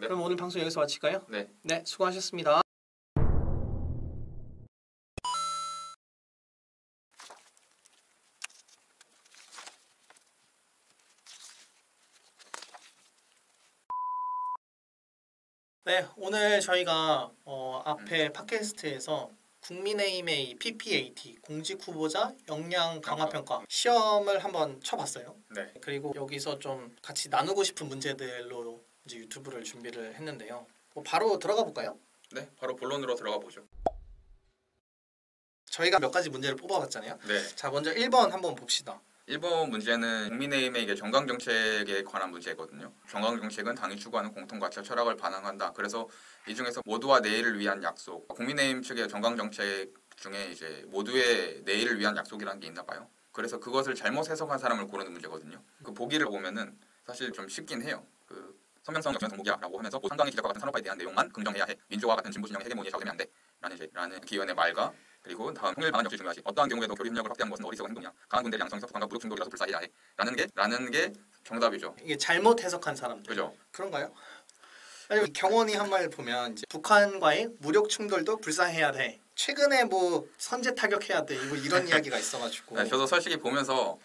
네. 그럼 오늘 방송 여기서 마칠까요? 네. 네, 수고하셨습니다. 네, 오늘 저희가 앞에 팟캐스트에서 국민의힘의 PPAT 공직 후보자 역량 강화 평가 시험을 한번 쳐봤어요. 네. 그리고 여기서 좀 같이 나누고 싶은 문제들로 이제 유튜브를 준비를 했는데요. 바로 들어가 볼까요? 네. 바로 본론으로 들어가 보죠. 저희가 몇 가지 문제를 뽑아봤잖아요. 네. 자, 먼저 1번 한번 봅시다. 1번 문제는 국민의힘의 이게 정강정책에 관한 문제거든요. 정강정책은 당이 추구하는 공통가치와 철학을 반영한다. 그래서 이 중에서 모두와 내일을 위한 약속, 국민의힘 측의 정강정책 중에 이제 모두의 내일을 위한 약속이라는 게 있나 봐요. 그래서 그것을 잘못 해석한 사람을 고르는 문제거든요. 그 보기를 보면은 사실 좀 쉽긴 해요. 그 선명성 역전 성목이야라고 하면서 한강의 기적과 같은 산업화에 대한 내용만 긍정해야 해. 민주화와 같은 진보 진영의 헤게모니에 좌우되면 안 돼. 라는 기원의 말과 그리고 다음 통일 방안 역시 중요하지. 어떠한 경우에도 교류 협력을 확대하는 것은 어리석은 행동이야. 강한 군대를 양성이 섭섭함과 무력 충돌이라서 불사해야 해. 라는 게 정답이죠. 이게 잘못 해석한 사람들. 그죠? 그런가요? 아니, 경원이 한 말 보면 이제 북한과의 무력 충돌도 불사해야 돼. 최근에 뭐 선제 타격해야 돼. 이런 이야기가 있어가지고. 네, 저도 솔직히 보면서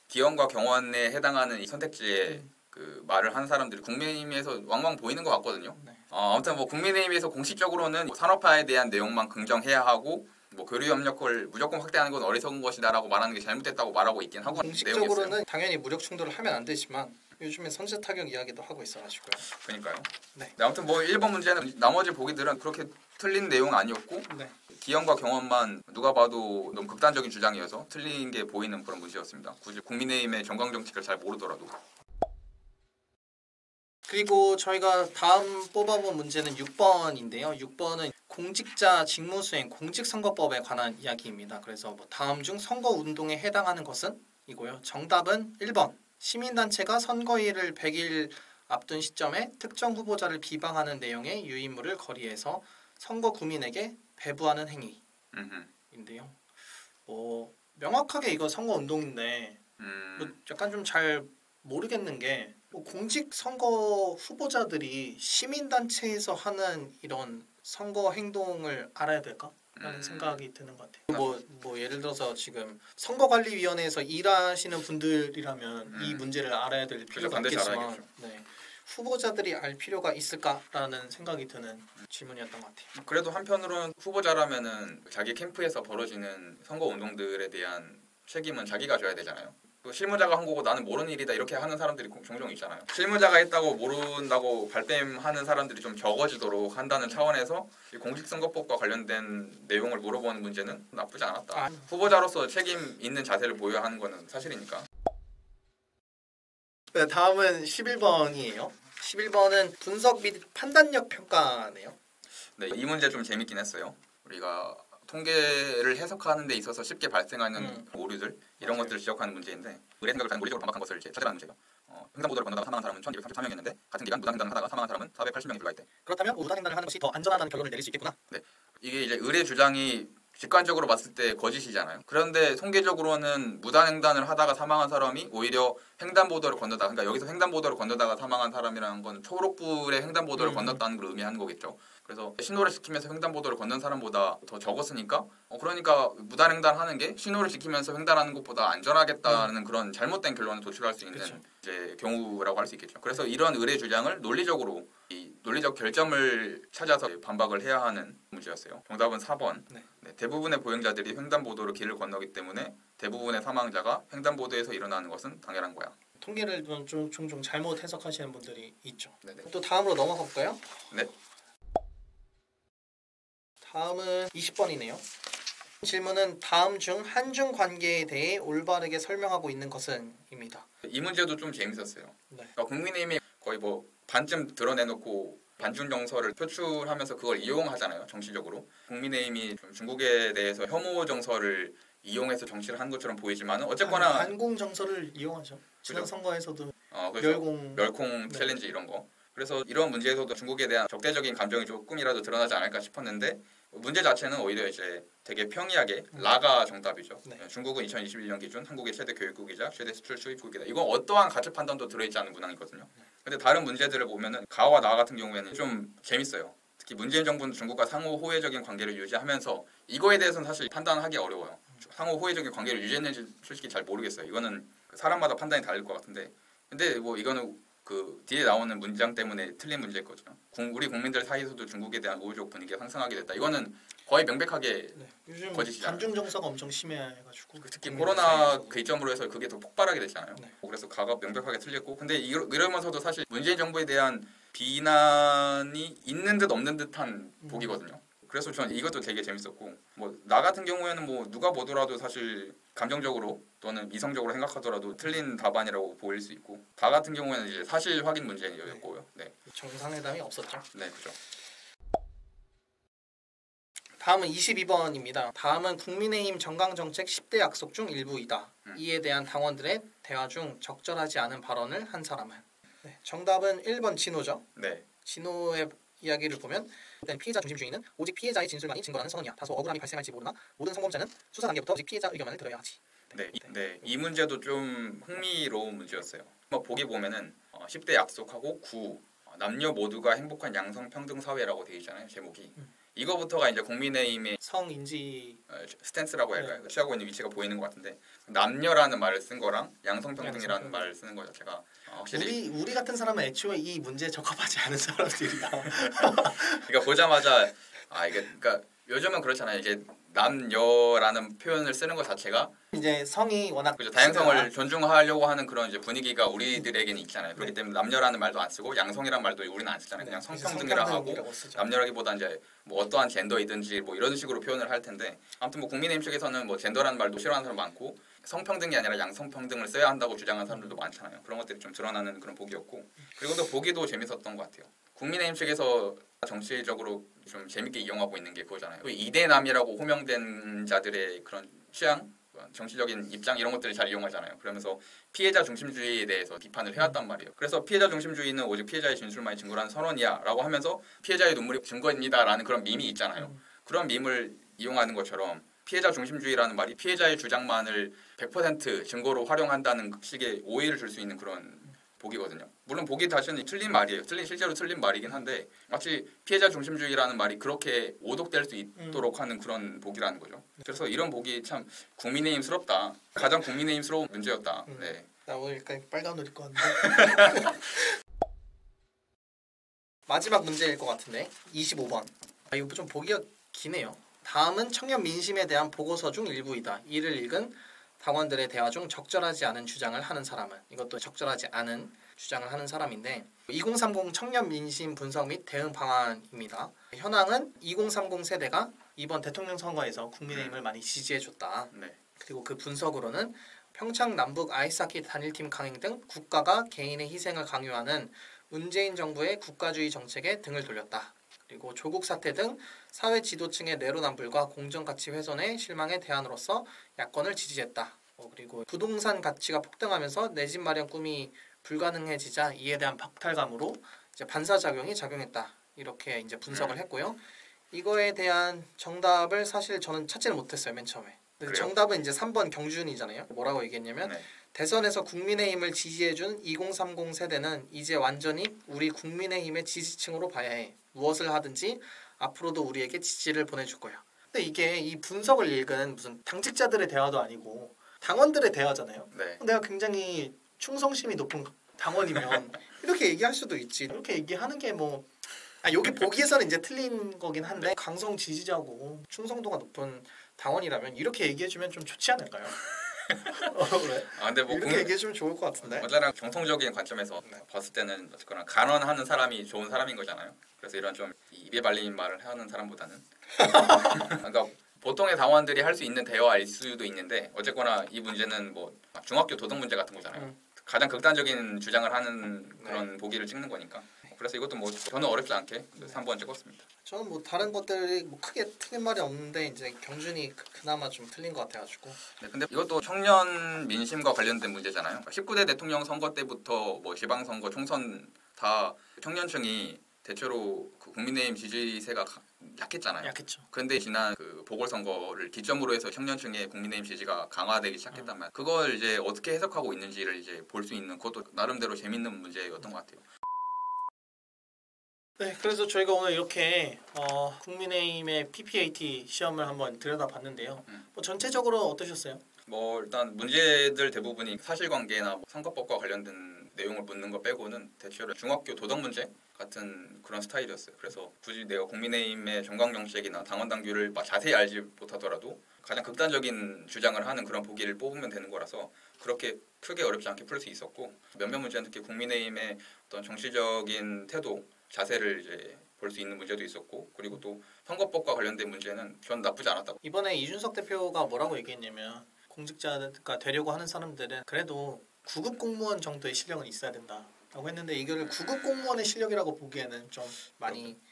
기원과 경원에 해당하는 이 선택지에 그 말을 한 사람들이 국민의힘에서 왕왕 보이는 것 같거든요. 네. 아무튼 뭐 국민의힘에서 공식적으로는 뭐 산업화에 대한 내용만 긍정해야 하고 뭐 교류 협력을 무조건 확대하는 건 어리석은 것이다라고 말하는 게 잘못됐다고 말하고 있긴 하고 공식적으로는 당연히 무력 충돌을 하면 안 되지만 요즘에 선제 타격 이야기도 하고 있어가지고요. 그러니까요. 네. 아무튼 뭐 1번 문제는 나머지 보기들은 그렇게 틀린 내용은 아니었고 네. 기원과 경원만 누가 봐도 너무 극단적인 주장이어서 틀린 게 보이는 그런 문제였습니다. 굳이 국민의힘의 정강정책을 잘 모르더라도. 그리고 저희가 다음 뽑아본 문제는 6번인데요. 6번은 공직자 직무수행 공직선거법에 관한 이야기입니다. 그래서 뭐 다음 중 선거운동에 해당하는 것은 이고요. 정답은 1번. 시민단체가 선거일을 100일 앞둔 시점에 특정 후보자를 비방하는 내용의 유인물을 거리에서 선거 구민에게 배부하는 행위인데요. 명확하게 이거 선거운동인데 뭐 약간 좀 잘 모르겠는 게 공직 선거 후보자들이 시민단체에서 하는 이런 선거 행동을 알아야 될까? 라는 생각이 드는 것 같아요. 뭐 예를 들어서 지금 선거관리위원회에서 일하시는 분들이라면 이 문제를 알아야 될 필요가 있겠지만 후보자들이 알 필요가 있을까라는 생각이 드는 질문이었던 것 같아요. 그래도 한편으로는 후보자라면은 자기 캠프에서 벌어지는 선거 운동들에 대한 책임은 자기가 져야 되잖아요. 또 실무자가 한 거고 나는 모르는 일이다 이렇게 하는 사람들이 종종 있잖아요. 실무자가 했다고 모른다고 발뺌하는 사람들이 좀 적어지도록 한다는 차원에서 이 공직선거법과 관련된 내용을 물어보는 문제는 나쁘지 않았다. 후보자로서 책임 있는 자세를 보여야 하는 거는 사실이니까. 네, 다음은 11번이에요. 11번은 분석 및 판단력 평가네요. 네, 이 문제 좀 재밌긴 했어요. 우리가 통계를 해석하는 데 있어서 쉽게 발생하는 오류들 이런 것들을 지적하는 문제인데 의뢰 생각을 잘 논리적으로 반박한 것을 찾아라는 문제예요. 횡단보도를 건너다가 사망한 사람은 1234명이었는데 같은 기간 무단횡단을 하다가 사망한 사람은 480명이 불과했대. 그렇다면 무단횡단을 하는 것이 더 안전하다는 결론을 내릴 수 있겠구나. 네, 이게 이제 의뢰 주장이 직관적으로 봤을 때 거짓이잖아요. 그런데 통계적으로는 무단횡단을 하다가 사망한 사람이 오히려 횡단보도를 건너다가 그러니까 여기서 횡단보도를 건너다가 사망한 사람이라는 건 초록불에 횡단보도를 건넜다는 걸 의미하는 거겠죠. 그래서 신호를 지키면서 횡단보도를 건넌 사람보다 더 적었으니까 그러니까 무단횡단하는 게 신호를 지키면서 횡단하는 것보다 안전하겠다는 그런 잘못된 결론을 도출할 수 있는 이제 경우라고 할 수 있겠죠. 그래서 이런 의뢰 주장을 논리적으로 이 논리적 결점을 찾아서 반박을 해야 하는 문제였어요. 정답은 4번. 네, 대부분의 보행자들이 횡단보도로 길을 건너기 때문에 대부분의 사망자가 횡단보도에서 일어나는 것은 당연한 거야. 통계를 종종 잘못 해석하시는 분들이 있죠. 네네. 또 다음으로 넘어가 볼까요? 네. 다음은 20번이네요. 질문은 다음 중 한중 관계에 대해 올바르게 설명하고 있는 것은? 입니다. 이 문제도 좀 재밌었어요. 네. 그러니까 국민의힘이 거의 뭐 반쯤 드러내놓고 반중 정서를 표출하면서 그걸 이용하잖아요. 정치적으로. 국민의힘이 좀 중국에 대해서 혐오 정서를 이용해서 정치를 하는 것처럼 보이지만 어쨌거나 반공 정서를 이용하죠. 지난 선거에서도 그렇죠. 멸콩 챌린지 이런 거. 그래서 이런 문제에서도 중국에 대한 적대적인 감정이 조금이라도 드러나지 않을까 싶었는데 문제 자체는 오히려 이제 되게 평이하게 라가 정답이죠. 네. 중국은 2021년 기준 한국의 최대 교육국이자 최대 수출 수입국이다. 이건 어떠한 가치 판단도 들어있지 않은 문항이거든요. 근데 다른 문제들을 보면은 가와 나 같은 경우에는 좀 재밌어요. 특히 문재인 정부는 중국과 상호 호혜적인 관계를 유지하면서 이거에 대해서는 사실 판단하기 어려워요. 상호 호혜적인 관계를 유지했는지 솔직히 잘 모르겠어요. 이거는 사람마다 판단이 다를 것 같은데 근데 뭐 이거는 그 뒤에 나오는 문장 때문에 틀린 문제일 거죠. 우리 국민들 사이에서도 중국에 대한 우호적 분위기가 상승하게 됐다. 이거는 거의 명백하게 요즘 거짓이잖아요. 반중 정서가 엄청 심해가지고 특히 코로나 개점으로 해서 그게 더 폭발하게 됐잖아요. 네. 그래서 가가 명백하게 틀렸고 근데 이러면서도 사실 문재인 정부에 대한 비난이 있는 듯 없는 듯한 보기거든요. 그래서 저는 이것도 되게 재밌었고 뭐 나 같은 경우에는 뭐 누가 보더라도 사실 감정적으로 또는 이성적으로 생각하더라도 틀린 답안이라고 보일 수 있고 다 같은 경우에는 이제 사실 확인 문제였고요. 네, 정상회담이 없었죠. 네, 그죠. 다음은 22번입니다. 다음은 국민의힘 정강정책 10대 약속 중 일부이다. 이에 대한 당원들의 대화 중 적절하지 않은 발언을 한 사람은. 네, 정답은 1번 진호죠. 네, 진호의 이야기를 보면 일단 피해자 중심주의는 오직 피해자의 진술만이 증거라는 선언이야. 다소 억울함이 발생할지 모르나 모든 성범죄는 수사 단계부터 오직 피해자 의견만을 들어야 하지. 이 문제도 좀 흥미로운 문제였어요. 뭐 보기 보면은 10대 약속하고 9 남녀 모두가 행복한 양성평등 사회라고 되어 있잖아요. 제목이. 이거부터가 이제 국민의힘의 성인지 스탠스라고 할까요? 취하고 있는 위치가 보이는 것 같은데 남녀라는 말을 쓴 거랑 양성평등이라는 말을 쓰는 거 자체가 확실히 우리 같은 사람은 애초에 이 문제에 적합하지 않은 사람들이야. 그러니까 보자마자 이게 그러니까 요즘은 그렇잖아요. 이게 남녀라는 표현을 쓰는 것 자체가 이제 성이 워낙 그죠. 다양성을 존중하려고 하는 그런 이제 분위기가 우리들에게는 있잖아요. 그렇기 때문에 남녀라는 말도 안 쓰고 양성이라는 말도 우리는 안 쓰잖아요. 그냥 성평등이라 하고 남녀라기보다 이제 뭐 어떠한 젠더이든지 뭐 이런 식으로 표현을 할 텐데 아무튼 뭐 국민의힘 쪽에서는 뭐 젠더라는 말도 싫어하는 사람 많고 성평등이 아니라 양성평등을 써야 한다고 주장하는 사람들도 많잖아요. 그런 것들이 좀 드러나는 그런 보기였고 그리고 또 보기도 재밌었던 것 같아요. 국민의힘 측에서 정치적으로 좀 재밌게 이용하고 있는 게 그거잖아요. 이대남이라고 호명된 자들의 그런 취향, 정치적인 입장 이런 것들을 잘 이용하잖아요. 그러면서 피해자 중심주의에 대해서 비판을 해왔단 말이에요. 그래서 피해자 중심주의는 오직 피해자의 진술만이 증거라는 선언이야라고 하면서 피해자의 눈물이 증거입니다라는 그런 밈이 있잖아요. 그런 밈을 이용하는 것처럼 피해자 중심주의라는 말이 피해자의 주장만을 100% 증거로 활용한다는 식의 오해를 줄 수 있는 그런 보기거든요. 물론 보기 자체는 틀린 말이에요. 실제로 틀린 말이긴 한데 마치 피해자 중심주의라는 말이 그렇게 오독될 수 있도록 하는 그런 보기라는 거죠. 그래서 이런 보기 참 국민의힘스럽다. 가장 국민의힘스러운 문제였다. 네. 나 오늘 약간 빨간 옷 입고 왔는데 마지막 문제일 것 같은데 25번. 이거 좀 보기가 기네요. 다음은 청년 민심에 대한 보고서 중 일부이다. 이를 읽은 당원들의 대화 중 적절하지 않은 주장을 하는 사람은 이것도 적절하지 않은 주장을 하는 사람인데 2030 청년 민심 분석 및 대응 방안입니다. 현황은 2030 세대가 이번 대통령 선거에서 국민의힘을 많이 지지해줬다. 네. 그리고 그 분석으로는 평창 남북 아이스하키 단일팀 강행 등 국가가 개인의 희생을 강요하는 문재인 정부의 국가주의 정책에 등을 돌렸다. 그리고 조국 사태 등 사회 지도층의 내로남불과 공정가치 훼손의 실망에 대안으로서 야권을 지지했다. 그리고 부동산 가치가 폭등하면서 내 집 마련 꿈이 불가능해지자 이에 대한 박탈감으로 이제 반사작용이 작용했다. 이렇게 이제 분석을 했고요. 이거에 대한 정답을 사실 저는 찾지를 못했어요. 맨 처음에. 정답은 이제 3번 경준이잖아요. 뭐라고 얘기했냐면 대선에서 국민의힘을 지지해준 2030 세대는 이제 완전히 우리 국민의힘의 지지층으로 봐야 해. 무엇을 하든지 앞으로도 우리에게 지지를 보내줄 거야. 근데 이게 이 분석을 읽은 무슨 당직자들의 대화도 아니고 당원들의 대화잖아요. 네. 내가 굉장히 충성심이 높은 당원이면 이렇게 얘기할 수도 있지. 이렇게 얘기하는 게 뭐 여기 보기에서는 이제 틀린 거긴 한데 강성 지지자고 충성도가 높은 당원이라면 이렇게 얘기해주면 좀 좋지 않을까요? 그래? 근데 뭐 이렇게 얘기해주면 좋을 것 같은데. 언제나 정통적인 관점에서 봤을 때는 어쨌거나 간언하는 사람이 좋은 사람인 거잖아요. 그래서 이런 좀 입에 발린 말을 하는 사람보다는 그러니까 보통의 당원들이 할 수 있는 대화일 수도 있는데 어쨌거나 이 문제는 뭐 중학교 도덕 문제 같은 거잖아요. 가장 극단적인 주장을 하는 그런 보기를 찍는 거니까. 그래서 이것도 뭐 저는 어렵지 않게 3번 찍었습니다. 저는 뭐 다른 것들이 뭐 크게 틀린 말이 없는데 이제 경준이 그나마 좀 틀린 것 같아가지고. 네, 근데 이것도 청년 민심과 관련된 문제잖아요. 19대 대통령 선거 때부터 뭐 지방선거 총선 다 청년층이 대체로 그 국민의힘 지지세가 약했잖아요. 약했죠. 그런데 지난 그 보궐선거를 기점으로 해서 청년층의 국민의힘 지지가 강화되기 시작했단 말이에요. 그걸 이제 어떻게 해석하고 있는지를 이제 볼 수 있는 그것도 나름대로 재밌는 문제였던 것 같아요. 네, 그래서 저희가 오늘 이렇게 국민의힘의 PPAT 시험을 한번 들여다봤는데요. 뭐 전체적으로 어떠셨어요? 뭐 일단 문제들 대부분이 사실관계나 뭐 선거법과 관련된 내용을 묻는 거 빼고는 대체로 중학교 도덕 문제 같은 그런 스타일이었어요. 그래서 굳이 내가 국민의힘의 정강 정책이나 당원 당규를 막 자세히 알지 못하더라도 가장 극단적인 주장을 하는 그런 보기를 뽑으면 되는 거라서 그렇게 크게 어렵지 않게 풀 수 있었고 몇몇 문제는 특히 국민의힘의 어떤 정치적인 태도 자세를 이제 볼 수 있는 문제도 있었고 그리고 또 선거법과 관련된 문제는 전 나쁘지 않았다고. 이번에 이준석 대표가 뭐라고 얘기했냐면 공직자가 되려고 하는 사람들은 그래도 9급 공무원 정도의 실력은 있어야 된다라고 했는데 이거를 9급 공무원의 실력이라고 보기에는 좀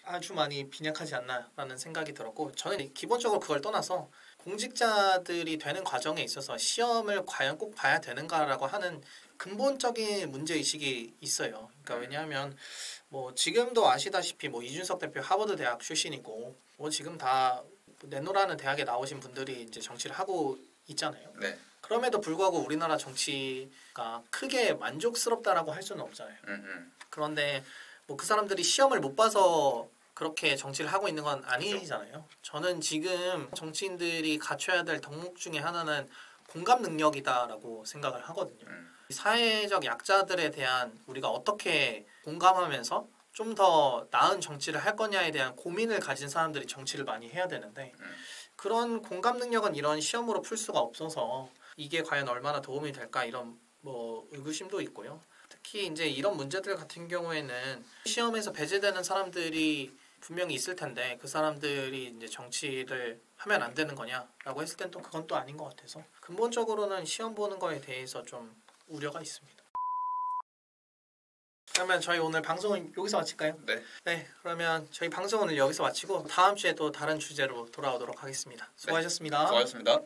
아주 많이 빈약하지 않나라는 생각이 들었고 저는 기본적으로 그걸 떠나서 공직자들이 되는 과정에 있어서 시험을 과연 꼭 봐야 되는가라고 하는 근본적인 문제의식이 있어요. 그러니까 왜냐하면 뭐 지금도 아시다시피 뭐 이준석 대표 하버드 대학 출신이고 뭐 지금 다 내노라는 대학에 나오신 분들이 이제 정치를 하고 있잖아요. 네. 그럼에도 불구하고 우리나라 정치가 크게 만족스럽다라고 할 수는 없잖아요. 그런데 뭐 그 사람들이 시험을 못 봐서 그렇게 정치를 하고 있는 건 아니잖아요. 저는 지금 정치인들이 갖춰야 될 덕목 중에 하나는 공감 능력이다라고 생각을 하거든요. 사회적 약자들에 대한 우리가 어떻게 공감하면서 좀 더 나은 정치를 할 거냐에 대한 고민을 가진 사람들이 정치를 많이 해야 되는데 그런 공감 능력은 이런 시험으로 풀 수가 없어서 이게 과연 얼마나 도움이 될까 이런 뭐 의구심도 있고요. 특히 이제 이런 문제들 같은 경우에는 시험에서 배제되는 사람들이 분명히 있을 텐데 그 사람들이 이제 정치를 하면 안 되는 거냐라고 했을 땐 또 그건 또 아닌 것 같아서 근본적으로는 시험 보는 거에 대해서 좀 우려가 있습니다. 그러면 저희 오늘 방송은 여기서 마칠까요? 네. 네, 그러면 저희 방송은 여기서 마치고 다음 주에 또 다른 주제로 돌아오도록 하겠습니다. 수고하셨습니다. 수고하셨습니다.